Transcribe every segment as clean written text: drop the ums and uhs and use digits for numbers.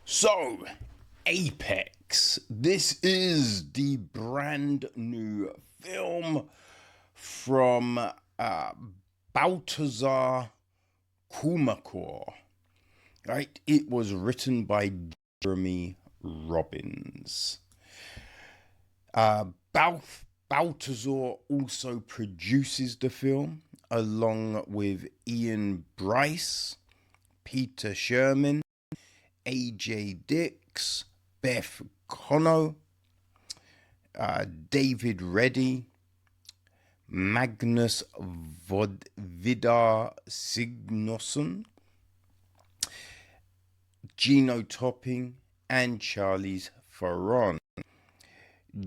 So, Apex. This is the brand new film from Baltasar Kormákur. Right? It was written by Jeremy Robbins. Baltasar also produces the film along with Ian Bryce, Peter Sherman, AJ Dix, Beth Conno, David Reddy, Magnus Vidar Signosson, Gino Topping, and Charlize Theron.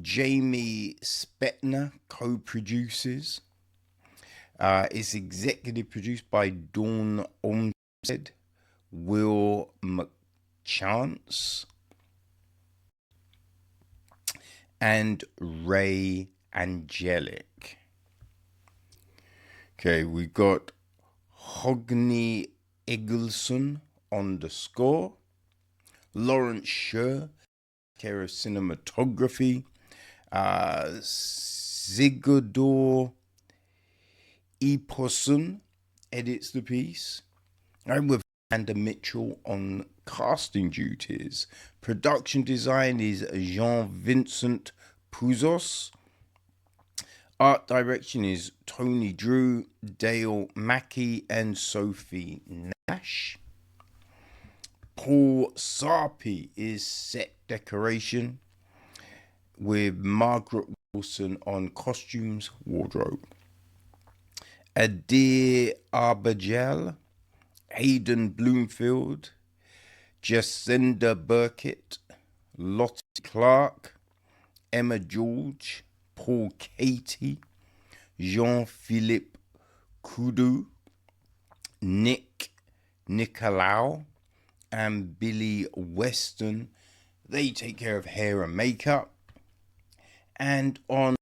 Jamie Spetner co-produces. It's executive produced by Dawn Olmsted, Will McChance, and Ray Angelic. Okay, we got Hogney Eggleston on the score, Lawrence Sher, care of cinematography, Sigurdur Eposson edits the piece, and with Amanda Mitchell on casting duties. Production design is Jean-Vincent Pouzos. Art direction is Tony Drew, Dale Mackey, and Sophie Nash. Paul Sarpy is set decoration, with Margaret Wilson on costumes, wardrobe. Adair Arbogel, Hayden Bloomfield, Jacinda Burkett, Lottie Clark, Emma George, Paul Katie, Jean-Philippe Kudu, Nick Nicolau, and Billy Weston. They take care of hair and makeup. And on,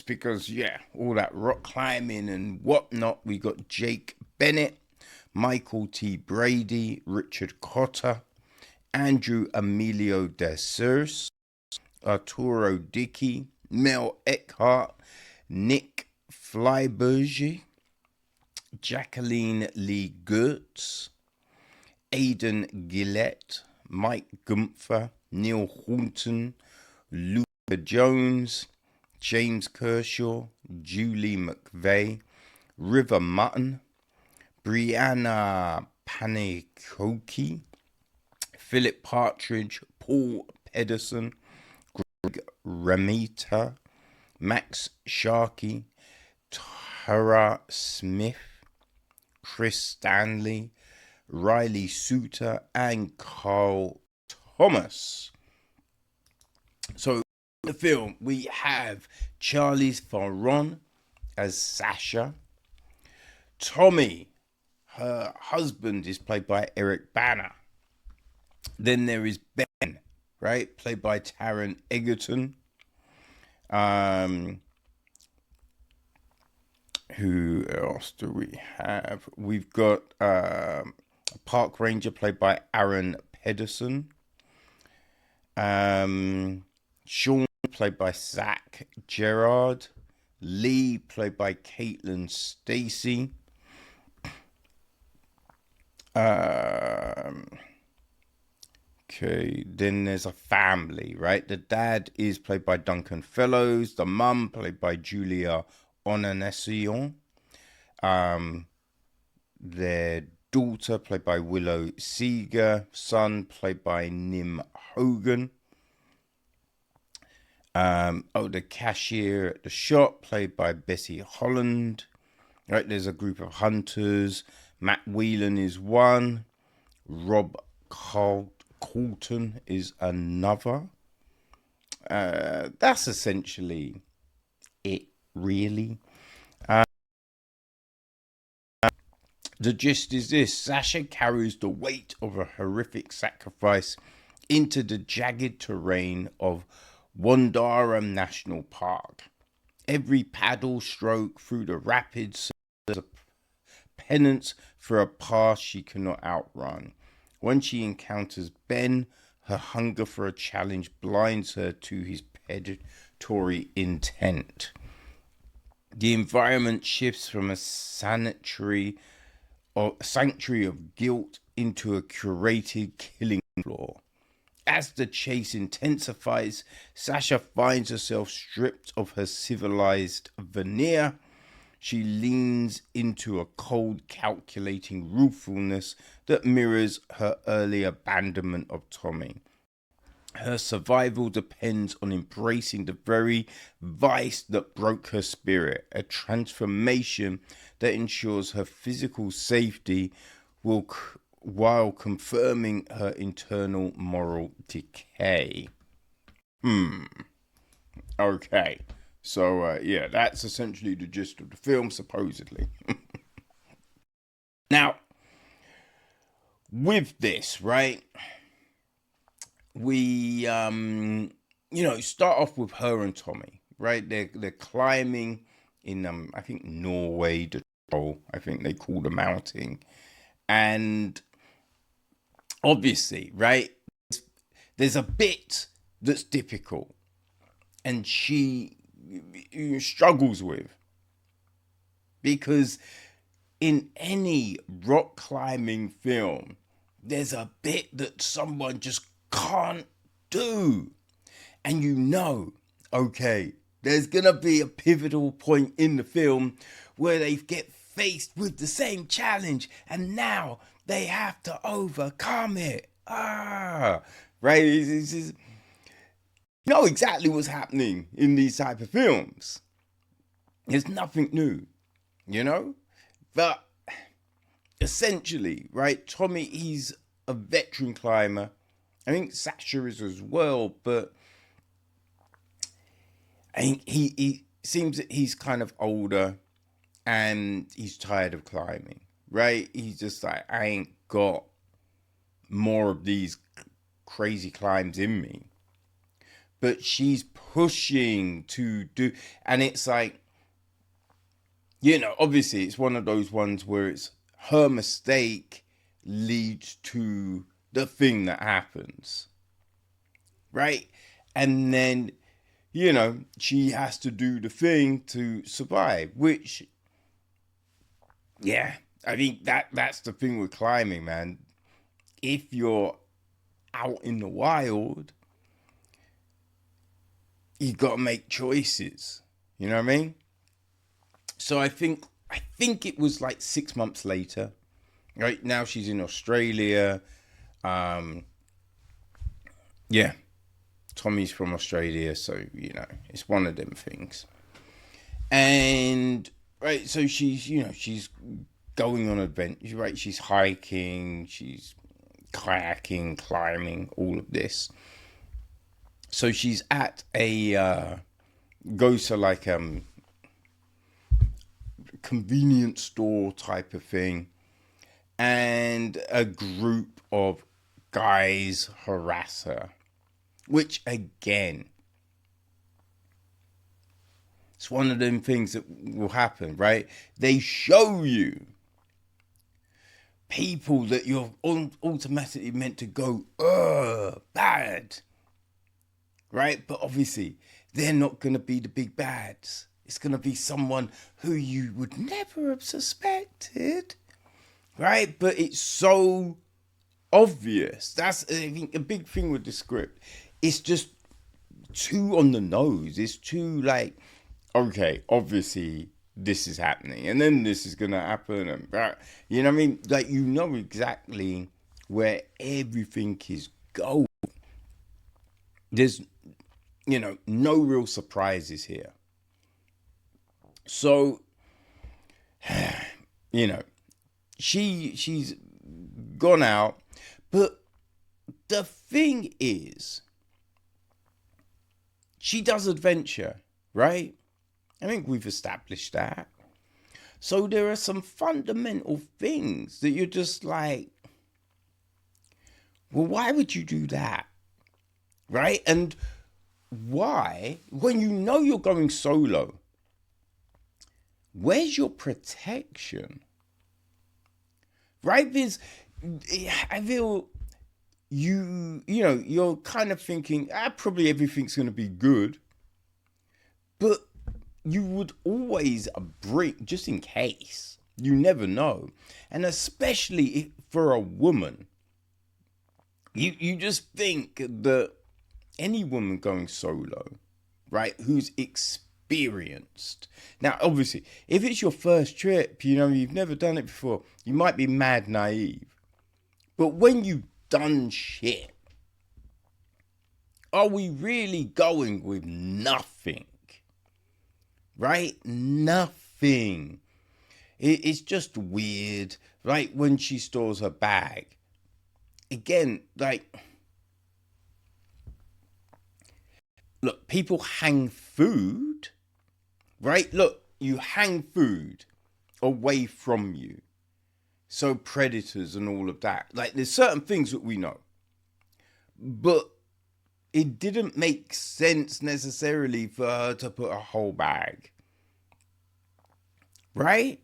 because all that rock climbing and whatnot, we got Jake Bennett, Michael T. Brady, Richard Cotter, Andrew Emilio de Sers, Arturo Dickey, Mel Eckhart, Nick Flybergy, Jacqueline Lee Gertz, Aidan Gillette, Mike Gumpfer, Neil Horton, Luca Jones, James Kershaw, Julie McVeigh, River Mutton, Brianna Panicoki, Philip Partridge, Paul Pedersen, Greg Ramita, Max Sharkey, Tara Smith, Chris Stanley, Riley Suter, and Carl Thomas. So in the film, we have Charlize Theron as Sasha. Tommy, her husband, is played by Eric Bana. Then there is Ben, right, played by Taron Egerton. Who else do we have? We've got Park Ranger, played by Aaron Pedersen. Sean, played by Zach Gerard. Lee, played by Caitlin Stacy. Okay, then there's a family, right? The dad is played by Duncan Fellows. The mum, played by Julia Onanesion. Their daughter, played by Willow Seeger. Son, played by Nim Hogan. The cashier at the shop, played by Bessie Holland. Right, there's a group of hunters. Matt Whelan is one. Rob Colton is another. That's essentially it, really. The gist is this: Sasha carries the weight of a horrific sacrifice into the jagged terrain of Wandaram National Park. Every paddle stroke through the rapids serves a penance for a past she cannot outrun. When she encounters Ben, her hunger for a challenge blinds her to his predatory intent. The environment shifts from a sanctuary of guilt into a curated killing floor. As the chase intensifies, Sasha finds herself stripped of her civilized veneer. She leans into a cold, calculating ruefulness that mirrors her early abandonment of Tommy. Her survival depends on embracing the very vice that broke her spirit, a transformation that ensures her physical safety while confirming her internal moral decay. Okay. So, yeah, that's essentially the gist of the film, supposedly. Now, with this, right, we, start off with her and Tommy, right? They're climbing in, I think, Norway, the troll, I think they call the mountain. And obviously, right, there's a bit that's difficult. And she struggles with, because in any rock climbing film there's a bit that someone just can't do, and okay, there's gonna be a pivotal point in the film where they get faced with the same challenge and now they have to overcome it. Right, it's know exactly what's happening in these type of films. There's nothing new, but essentially, right, Tommy, he's a veteran climber. I think Sasha is as well, but I think he seems that he's kind of older and he's tired of climbing, right? He's just like, I ain't got more of these crazy climbs in me. But she's pushing to do, and it's like, obviously it's one of those ones where it's her mistake leads to the thing that happens, right? And then, she has to do the thing to survive, which, yeah, I think that's the thing with climbing, man. If you're out in the wild, you got to make choices. You know what I mean? So I think it was like 6 months later. Right now she's in Australia. Yeah, Tommy's from Australia, so it's one of them things. And right, so she's she's going on adventures. Right, she's hiking, she's kayaking, climbing, all of this. So she's at goes to like convenience store type of thing, and a group of guys harass her, which again, it's one of them things that will happen, right? They show you people that you're automatically meant to go, bad. Right? But obviously, they're not going to be the big bads. It's going to be someone who you would never have suspected. Right? But it's so obvious. That's, I think, a big thing with the script. It's just too on the nose. It's too like, okay, obviously this is happening. And then this is going to happen. And you know what I mean? Like, exactly where everything is going. There's, no real surprises here. So, she's gone out, but the thing is, she does adventure, right? I think we've established that. So there are some fundamental things that you're just like, well, why would you do that? Right? And why, when you're going solo, where's your protection? Right? I feel you're kind of thinking, probably everything's going to be good, but you would always bring, just in case, you never know. And especially for a woman, you just think that any woman going solo, right, who's experienced. Now, obviously, if it's your first trip, you've never done it before, you might be mad naive. But when you've done shit, are we really going with nothing? Right? Nothing. It's just weird. Like when she stores her bag. Again, like, look, people hang food, right? Look, you hang food away from you. So predators and all of that. Like, there's certain things that we know. But it didn't make sense necessarily for her to put a whole bag. Right?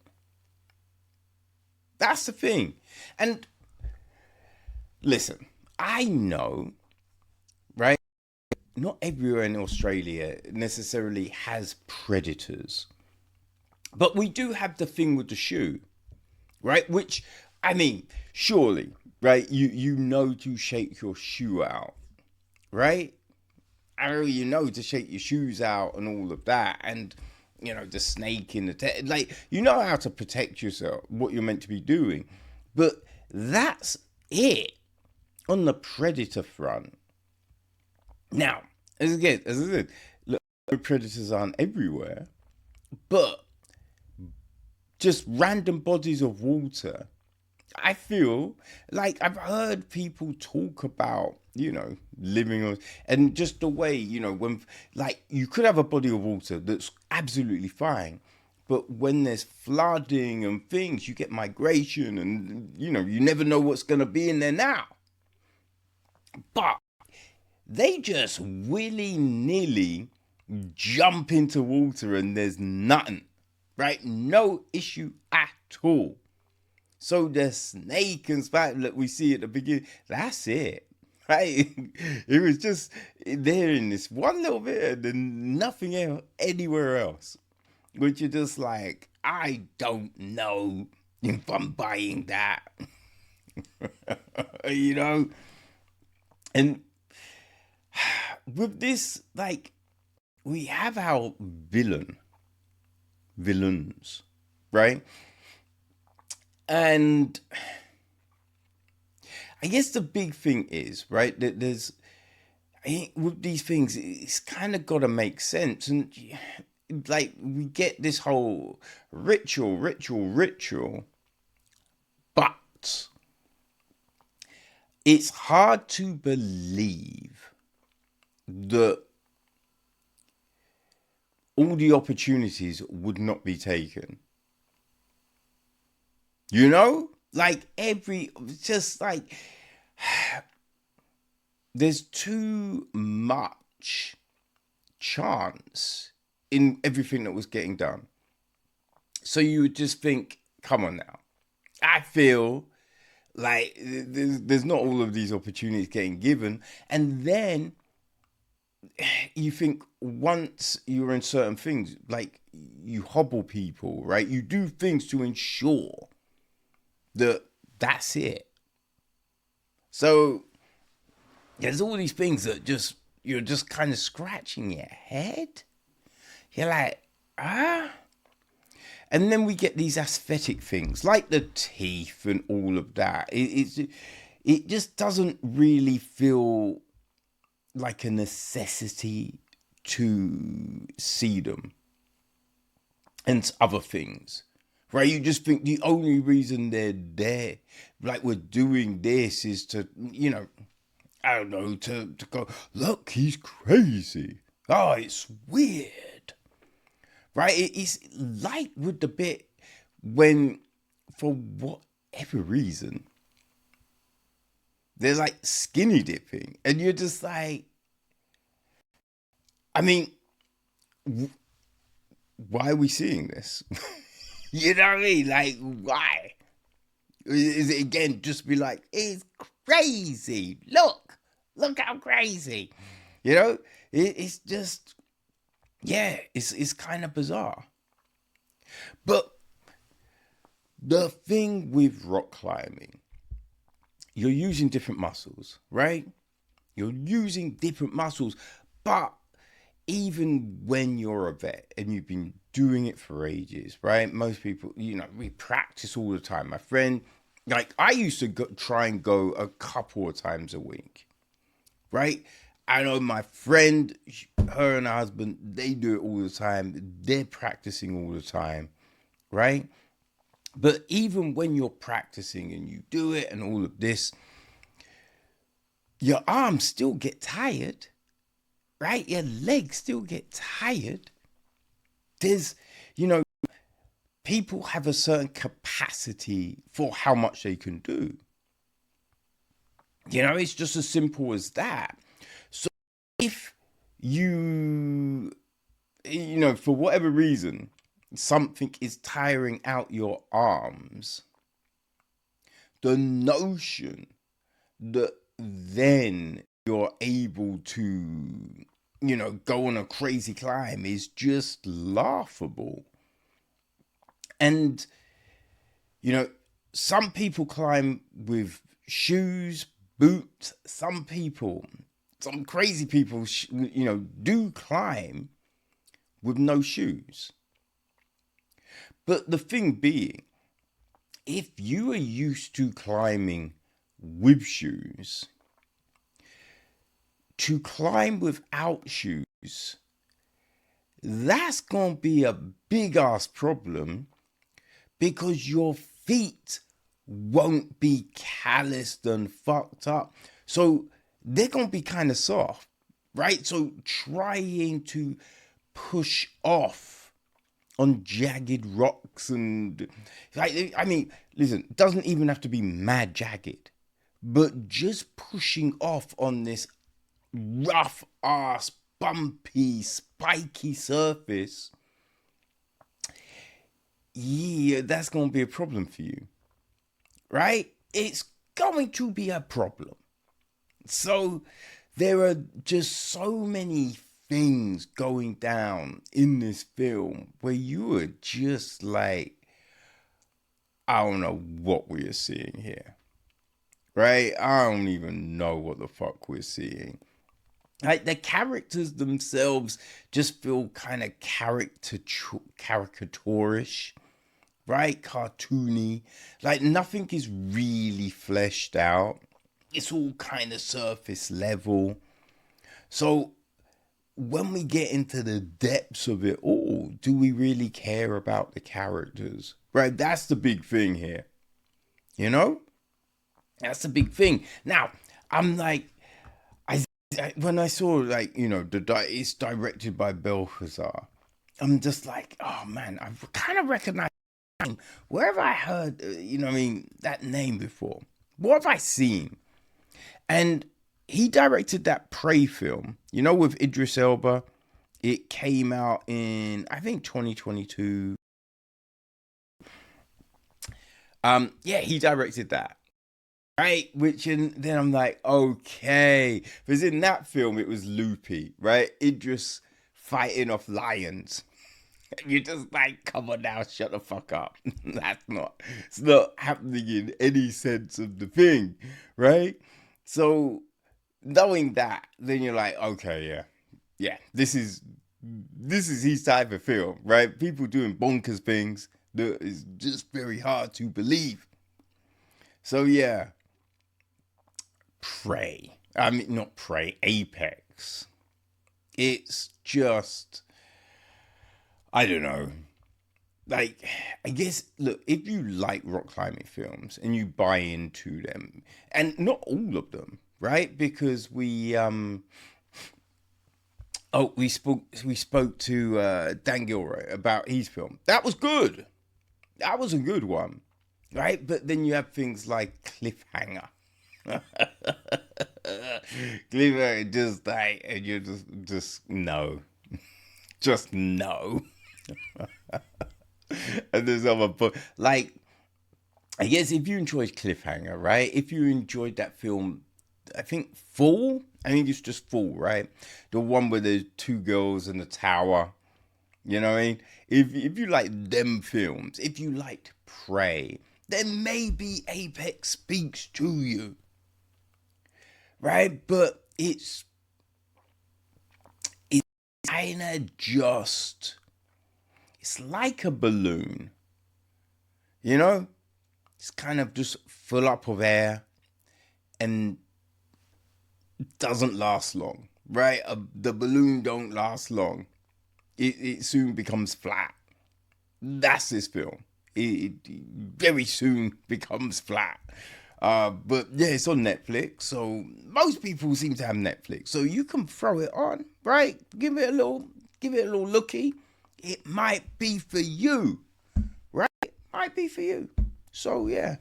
That's the thing. And listen, I know, right? Not everywhere in Australia necessarily has predators. But we do have the thing with the shoe, right? Which, I mean, surely, right? You know to shake your shoe out, right? I know you know to shake your shoes out and all of that. And, the snake in the... like, you know how to protect yourself, what you're meant to be doing. But that's it on the predator front. Now, as I said, look, predators aren't everywhere. But just random bodies of water, I feel like I've heard people talk about, living on, and just the way, when, like, you could have a body of water that's absolutely fine, but when there's flooding and things, you get migration and, you never know what's going to be in there now. But they just willy-nilly jump into water and there's nothing, right? No issue at all. So the snake and spider that we see at the beginning, that's it, right? It was just there in this one little bit and then nothing else anywhere else. Which you're just like, I don't know if I'm buying that. And with this, like, we have our villains, right? And I guess the big thing is, right, that with these things, it's kind of got to make sense. And like, we get this whole ritual, but it's hard to believe that all the opportunities would not be taken. Like just like, there's too much chance in everything that was getting done. So you would just think, come on now. I feel like there's not all of these opportunities getting given. And then you think once you're in certain things, like you hobble people, right? You do things to ensure that's it. So there's all these things that you're just kind of scratching your head. You're like, And then we get these aesthetic things like the teeth and all of that. It just doesn't really feel like a necessity to see them and other things. Right, you just think the only reason they're there, like we're doing this, is to, I don't know, to go, look, he's crazy. Oh, it's weird. Right, it's like with the bit when, for whatever reason, they're like skinny dipping, and you're just like, I mean, why are we seeing this? You know what I mean? Like, why? Is it again just be like, it's crazy? Look how crazy. You know, it's just, yeah, it's kind of bizarre. But the thing with rock climbing, you're using different muscles, right? You're using different muscles, but even when you're a vet and you've been doing it for ages, right? Most people, we practice all the time. My friend, like I used to try and go a couple of times a week, right? I know my friend, her and her husband, they do it all the time. They're practicing all the time, right? But even when you're practicing and you do it and all of this, your arms still get tired, right? Your legs still get tired. There's, people have a certain capacity for how much they can do. It's just as simple as that. So if you, for whatever reason, something is tiring out your arms, the notion that then you're able to, go on a crazy climb is just laughable. And, some people climb with shoes, boots. Some crazy people, do climb with no shoes. But the thing being, if you are used to climbing with shoes, to climb without shoes, that's going to be a big ass problem because your feet won't be calloused and fucked up. So they're going to be kind of soft, right? So trying to push off on jagged rocks and, listen, it doesn't even have to be mad jagged, but just pushing off on this rough ass, bumpy, spiky surface, yeah, that's going to be a problem for you, right? It's going to be a problem. So there are just so many things going down in this film where you are just like, I don't know what we are seeing here, right? I don't even know what the fuck we're seeing. Like the characters themselves just feel kind of caricatorish, right? Cartoony. Like nothing is really fleshed out. It's all kind of surface level. So when we get into the depths of it all, do we really care about the characters? Right? That's the big thing here. That's the big thing. Now, I'm like, when I saw it's directed by Baltasar, I'm just like, oh man, I kind of recognize him. Where have I heard, that name before? What have I seen? And he directed that Prey film, with Idris Elba. It came out in, I think, 2022. Yeah, he directed that. Right, and then I'm like, okay, because in that film it was loopy, right? Idris fighting off lions. You're just like, come on now, shut the fuck up. It's not happening in any sense of the thing, right? So knowing that, then you're like, okay, yeah, this is his type of film, right? People doing bonkers things that is just very hard to believe. So yeah. Prey. I mean, not Prey, Apex. It's just, I don't know. Like, I guess, look, if you like rock climbing films and you buy into them, and not all of them, right? Because we spoke to Dan Gilroy about his film. That was good. That was a good one, right? But then you have things like Cliffhanger. Cliffhanger, just like, and you just no, just no. And there's other book like I guess if you enjoyed Cliffhanger, right? If you enjoyed that film, I think Fall. I think it's just Fall, right? The one where there's two girls in the tower. You know what I mean? If you like them films, if you liked Prey, then maybe Apex speaks to you, right? But it's kind of just, it's like a balloon, you know? It's kind of just full up of air and doesn't last long, right? The balloon don't last long. It soon becomes flat. That's this film. It very soon becomes flat. But yeah, it's on Netflix, so most people seem to have Netflix, so you can throw it on, right? Give it a little looky. It might be for you, right? It might be for you. So yeah,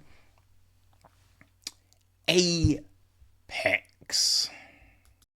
Apex.